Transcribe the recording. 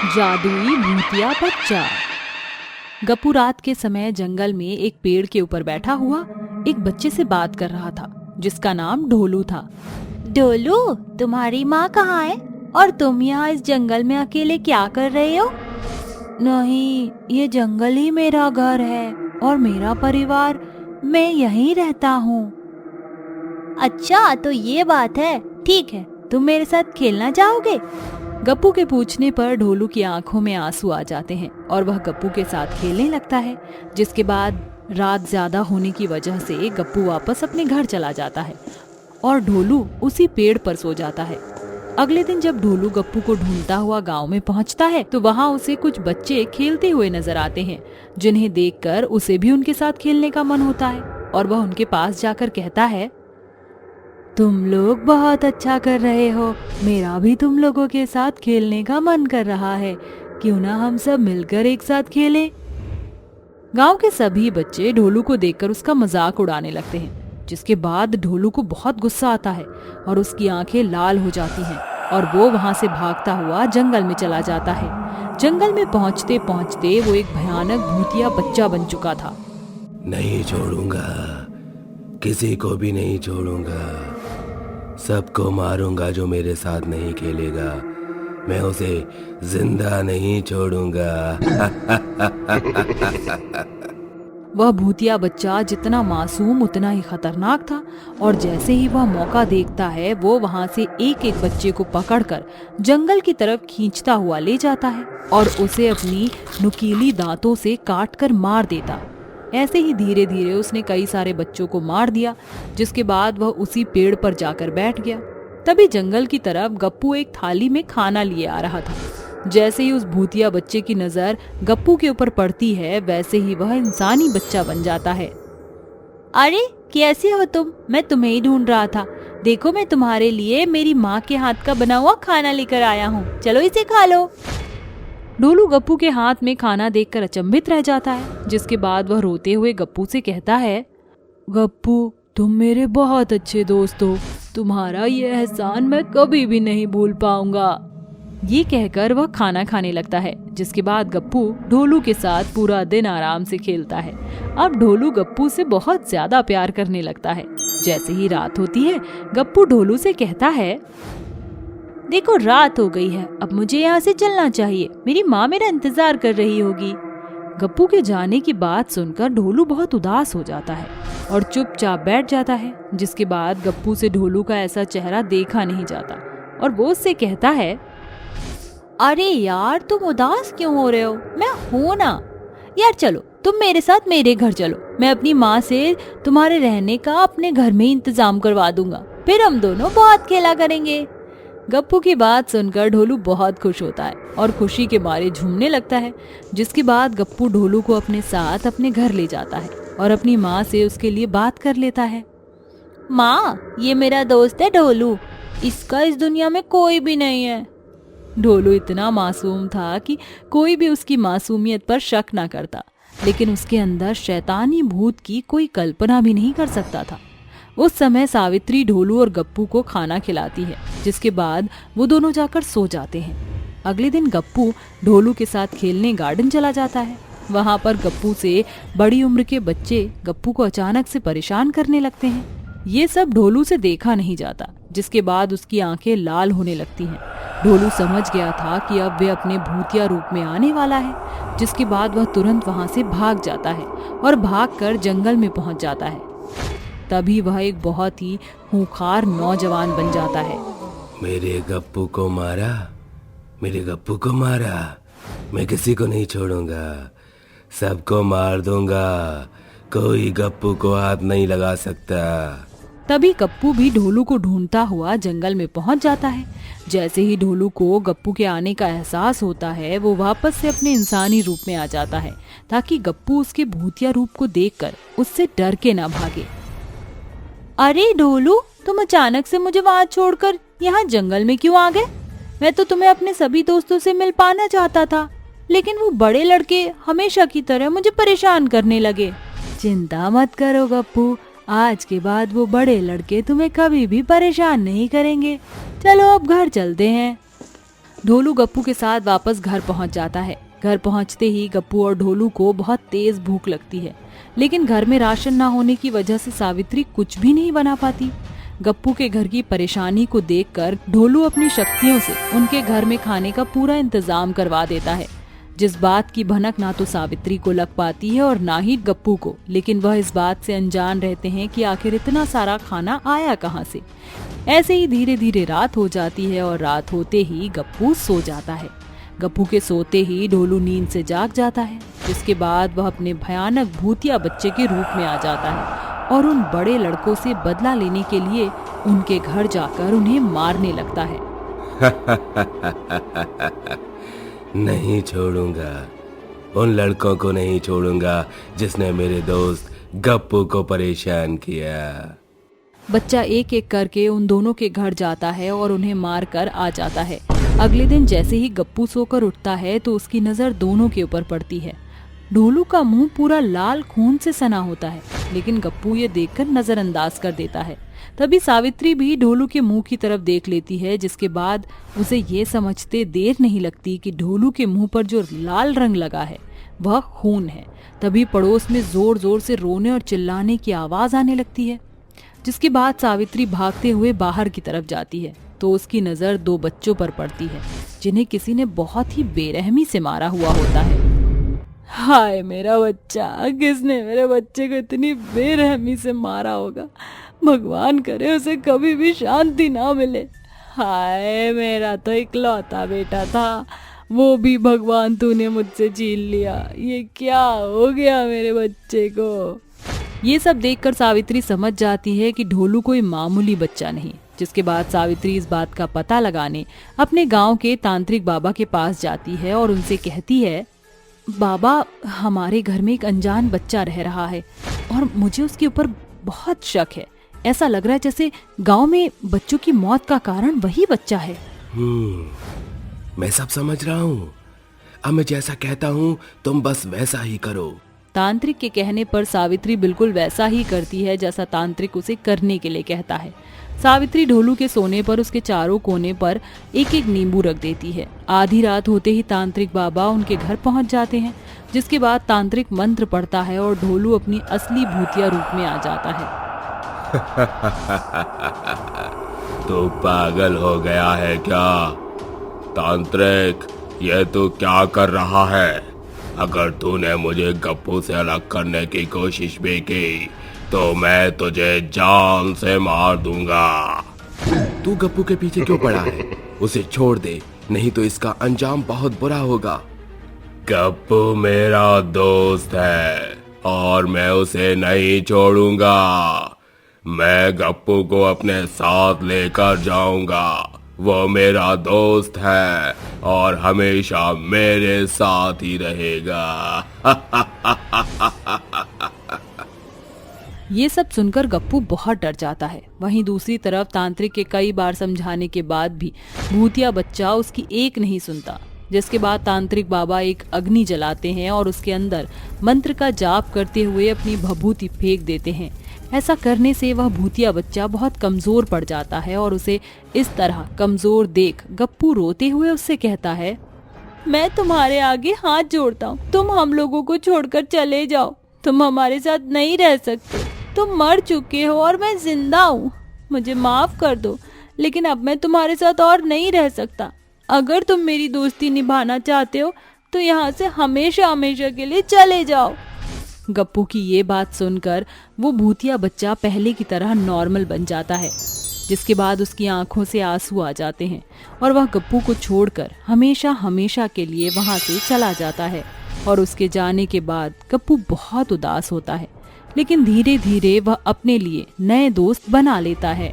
जादुई भूतिया बच्चा। गप्पू रात के समय जंगल में एक पेड़ के ऊपर बैठा हुआ एक बच्चे से बात कर रहा था जिसका नाम ढोलू था। ढोलू, तुम्हारी माँ कहाँ है और तुम यहाँ इस जंगल में अकेले क्या कर रहे हो? नहीं, ये जंगल ही मेरा घर है और मेरा परिवार, मैं यहीं रहता हूँ। अच्छा, तो ये बात है, ठीक है, तुम मेरे साथ खेलना चाहोगे? गप्पू के पूछने पर ढोलू की आंखों में आंसू आ जाते हैं और वह गप्पू के साथ खेलने लगता है। जिसके बाद रात ज्यादा होने की वजह से गप्पू वापस अपने घर चला जाता है और ढोलू उसी पेड़ पर सो जाता है। अगले दिन जब ढोलू गप्पू को ढूंढता हुआ गांव में पहुंचता है तो वहां उसे कुछ बच्चे खेलते हुए नजर आते हैं, जिन्हें देखकर उसे भी उनके साथ खेलने का मन होता है और वह उनके पास जाकर कहता है, तुम लोग बहुत अच्छा कर रहे हो, मेरा भी तुम लोगों के साथ खेलने का मन कर रहा है, क्यों ना हम सब मिलकर एक साथ खेलें? गांव के सभी बच्चे ढोलू को देखकर उसका मजाक उड़ाने लगते हैं, जिसके बाद ढोलू को बहुत गुस्सा आता है और उसकी आंखें लाल हो जाती हैं और वो वहां से भागता हुआ जंगल में चला जाता है। जंगल में पहुंचते पहुंचते वो एक भयानक भूतिया बच्चा बन चुका था। नहीं छोड़ूंगा, किसी को भी नहीं छोड़ूंगा, सबको मारूंगा जो मेरे साथ नहीं खेलेगा, मैं उसे जिंदा नहीं छोड़ूंगा। वह भूतिया बच्चा जितना मासूम उतना ही खतरनाक था और जैसे ही वह मौका देखता है वो वहां से एक एक बच्चे को पकड़कर जंगल की तरफ खींचता हुआ ले जाता है और उसे अपनी नुकीली दांतों से काटकर मार देता। ऐसे ही धीरे धीरे उसने कई सारे बच्चों को मार दिया, जिसके बाद वह उसी पेड़ पर जाकर बैठ गया। तभी जंगल की तरफ गप्पू एक थाली में खाना लिए आ रहा था। जैसे ही उस भूतिया बच्चे की नजर गप्पू के ऊपर पड़ती है वैसे ही वह इंसानी बच्चा बन जाता है। अरे कैसे हो तुम? मैं तुम्हें ही ढूंढ रहा था। देखो, मैं तुम्हारे लिए मेरी माँ के हाथ का बना हुआ खाना लेकर आया हूँ, चलो इसे खा लो। ढोलू गप्पू के हाथ में खाना देखकर अचंभित रह जाता है, जिसके बाद वह रोते हुए गप्पू से कहता है, गप्पू, तुम मेरे बहुत अच्छे दोस्त हो, तुम्हारा ये एहसान मैं कभी भी नहीं भूल पाऊंगा। ये कहकर वह खाना खाने लगता है, जिसके बाद गप्पू ढोलू के साथ पूरा दिन आराम से खेलता है। अब ढोलू गप्पू से बहुत ज्यादा प्यार करने लगता है। जैसे ही रात होती है गप्पू ढोलू से कहता है, देखो रात हो गई है, अब मुझे यहाँ से चलना चाहिए, मेरी माँ मेरा इंतजार कर रही होगी। गप्पू के जाने की बात सुनकर ढोलू बहुत उदास हो जाता है और चुपचाप बैठ जाता है। जिसके बाद गप्पू से ढोलू का ऐसा चेहरा देखा नहीं जाता और वो उससे कहता है, अरे यार, तुम उदास क्यों हो रहे हो? मैं हूं ना यार, चलो तुम मेरे साथ मेरे घर चलो, मैं अपनी माँ से तुम्हारे रहने का अपने घर में इंतजाम करवा दूंगा, फिर हम दोनों बहुत खेला करेंगे। गप्पू की बात सुनकर ढोलू बहुत खुश होता है और खुशी के मारे झूमने लगता है। जिसके बाद गप्पू ढोलू को अपने साथ अपने घर ले जाता है और अपनी माँ से उसके लिए बात कर लेता है। माँ, ये मेरा दोस्त है ढोलू, इसका इस दुनिया में कोई भी नहीं है। ढोलू इतना मासूम था कि कोई भी उसकी मासूमियत पर शक ना करता, लेकिन उसके अंदर शैतानी भूत की कोई कल्पना भी नहीं कर सकता था। उस समय सावित्री ढोलू और गप्पू को खाना खिलाती है, जिसके बाद वो दोनों जाकर सो जाते हैं। अगले दिन गप्पू ढोलू के साथ खेलने गार्डन चला जाता है। वहां पर गप्पू से बड़ी उम्र के बच्चे गप्पू को अचानक से परेशान करने लगते हैं। ये सब ढोलू से देखा नहीं जाता, जिसके बाद उसकी आंखें लाल होने लगती हैं। ढोलू समझ गया था कि अब वे अपने भूतिया रूप में आने वाला है, जिसके बाद वह तुरंत वहां से भाग जाता है और भागकर जंगल में पहुंच जाता है। तभी वह एक बहुत ही खूंखार नौजवान बन जाता है। मेरे गप्पू को मारा, मेरे गप्पू को मारा, मैं किसी को नहीं छोड़ूंगा, सबको मार दूंगा, कोई गप्पू को हाथ नहीं लगा सकता। तभी गप्पू भी ढोलू को ढूंढता हुआ जंगल में पहुंच जाता है। जैसे ही ढोलू को गप्पू के आने का एहसास होता है वो वापस से अपने इंसानी रूप में आ जाता है, ताकि गप्पू उसके भूतिया रूप को देखकर उससे डर के ना भागे। अरे ढोलू, तुम अचानक से मुझे वहां छोड़कर यहाँ जंगल में क्यों आ गए? मैं तो तुम्हें अपने सभी दोस्तों से मिल पाना चाहता था, लेकिन वो बड़े लड़के हमेशा की तरह मुझे परेशान करने लगे। चिंता मत करो गप्पू, आज के बाद वो बड़े लड़के तुम्हें कभी भी परेशान नहीं करेंगे। चलो अब घर चलते हैं। ढोलू गप्पू के साथ वापस घर पहुंच जाता है। घर पहुंचते ही गप्पू और ढोलू को बहुत तेज भूख लगती है, लेकिन घर में राशन ना होने की वजह से सावित्री कुछ भी नहीं बना पाती। गप्पू के घर की परेशानी को देखकर ढोलू अपनी शक्तियों से उनके घर में खाने का पूरा इंतजाम करवा देता है, जिस बात की भनक ना तो सावित्री को लग पाती है और ना ही गप्पू को, लेकिन वह इस बात से अनजान रहते हैं कि आखिर इतना सारा खाना आया कहाँ से। ऐसे ही धीरे धीरे रात हो जाती है और रात होते ही गप्पू सो जाता है। गप्पू के सोते ही ढोलू नींद से जाग जाता है, जिसके बाद वह अपने भयानक भूतिया बच्चे के रूप में आ जाता है और उन बड़े लड़कों से बदला लेने के लिए उनके घर जाकर उन्हें मारने लगता है। नहीं छोड़ूंगा, उन लड़कों को नहीं छोड़ूंगा जिसने मेरे दोस्त गप्पू को परेशान किया। बच्चा एक एक करके उन दोनों के घर जाता है और उन्हें मार कर आ जाता है। अगले दिन जैसे ही गप्पू सोकर उठता है तो उसकी नजर दोनों के ऊपर पड़ती है। ढोलू का मुंह पूरा लाल खून से सना होता है, लेकिन गप्पू ये देखकर नजरअंदाज कर देता है। तभी सावित्री भी ढोलू के मुंह की तरफ देख लेती है, जिसके बाद उसे ये समझते देर नहीं लगती कि ढोलू के मुंह पर जो लाल रंग लगा है वह खून है। तभी पड़ोस में जोर जोर से रोने और चिल्लाने की आवाज आने लगती है, जिसके बाद सावित्री भागते हुए बाहर की तरफ जाती है तो उसकी नजर दो बच्चों पर पड़ती है, जिन्हें किसी ने बहुत ही बेरहमी से मारा हुआ होता है। हाय मेरा बच्चा, किसने मेरे बच्चे को इतनी बेरहमी से मारा होगा? भगवान करे उसे कभी भी शांति ना मिले। हाय मेरा तो इकलौता बेटा था, वो भी भगवान तूने मुझसे छीन लिया। ये क्या हो गया मेरे बच्चे को? ये सब देखकर सावित्री समझ जाती है कि ढोलू कोई मामूली बच्चा नहीं, जिसके बाद सावित्री इस बात का पता लगाने अपने गांव के तांत्रिक बाबा के पास जाती है और उनसे कहती है, बाबा हमारे घर में एक अनजान बच्चा रह रहा है और मुझे उसके ऊपर बहुत शक है। ऐसा लग रहा है जैसे गांव में बच्चों की मौत का कारण वही बच्चा है। मैं सब समझ रहा हूँ। अब मैं जैसा कहता हूँ तुम बस वैसा ही करो। तांत्रिक के कहने पर सावित्री बिल्कुल वैसा ही करती है जैसा तांत्रिक उसे करने के लिए कहता है। सावित्री ढोलू के सोने पर उसके चारों कोने पर एक एक नींबू रख देती है। आधी रात होते ही तांत्रिक बाबा उनके घर पहुंच जाते हैं, जिसके बाद तांत्रिक मंत्र पढ़ता है और ढोलू अपनी असली भूतिया रूप में आ जाता है। तो पागल हो गया है क्या? तांत्रिक, ये तू क्या कर रहा है? अगर तूने मुझे गप्पू से अलग करने की कोशिश भी की तो मैं तुझे जान से मार दूंगा। तू गप्पू के पीछे क्यों पड़ा है? उसे छोड़ दे, नहीं तो इसका अंजाम बहुत बुरा होगा। गप्पू मेरा दोस्त है और मैं उसे नहीं छोड़ूंगा। मैं गप्पू को अपने साथ लेकर जाऊंगा। वो मेरा दोस्त है और हमेशा मेरे साथ ही रहेगा। ये सब सुनकर गप्पू बहुत डर जाता है। वहीं दूसरी तरफ तांत्रिक के कई बार समझाने के बाद भी भूतिया बच्चा उसकी एक नहीं सुनता, जिसके बाद तांत्रिक बाबा एक अग्नि जलाते हैं और उसके अंदर मंत्र का जाप करते हुए अपनी भभूति फेंक देते हैं। ऐसा करने से वह भूतिया बच्चा बहुत कमजोर पड़ जाता है और उसे इस तरह कमजोर देख गप्पू रोते हुए उससे कहता है, मैं तुम्हारे आगे हाथ जोड़ता हूँ, तुम हम लोगों को छोड़कर चले जाओ। तुम हमारे साथ नहीं रह सकते, तुम मर चुके हो और मैं जिंदा हूँ। मुझे माफ कर दो, लेकिन अब मैं तुम्हारे साथ और नहीं रह सकता। अगर तुम मेरी दोस्ती निभाना चाहते हो तो यहाँ से हमेशा हमेशा के लिए चले जाओ। गप्पू की ये बात सुनकर वो भूतिया बच्चा पहले की तरह नॉर्मल बन जाता है, जिसके बाद उसकी आंखों से आंसू आ जाते हैं और वह गप्पू को छोड़कर हमेशा हमेशा के लिए वहां से चला जाता है। और उसके जाने के बाद गप्पू बहुत उदास होता है, लेकिन धीरे धीरे वह अपने लिए नए दोस्त बना लेता है।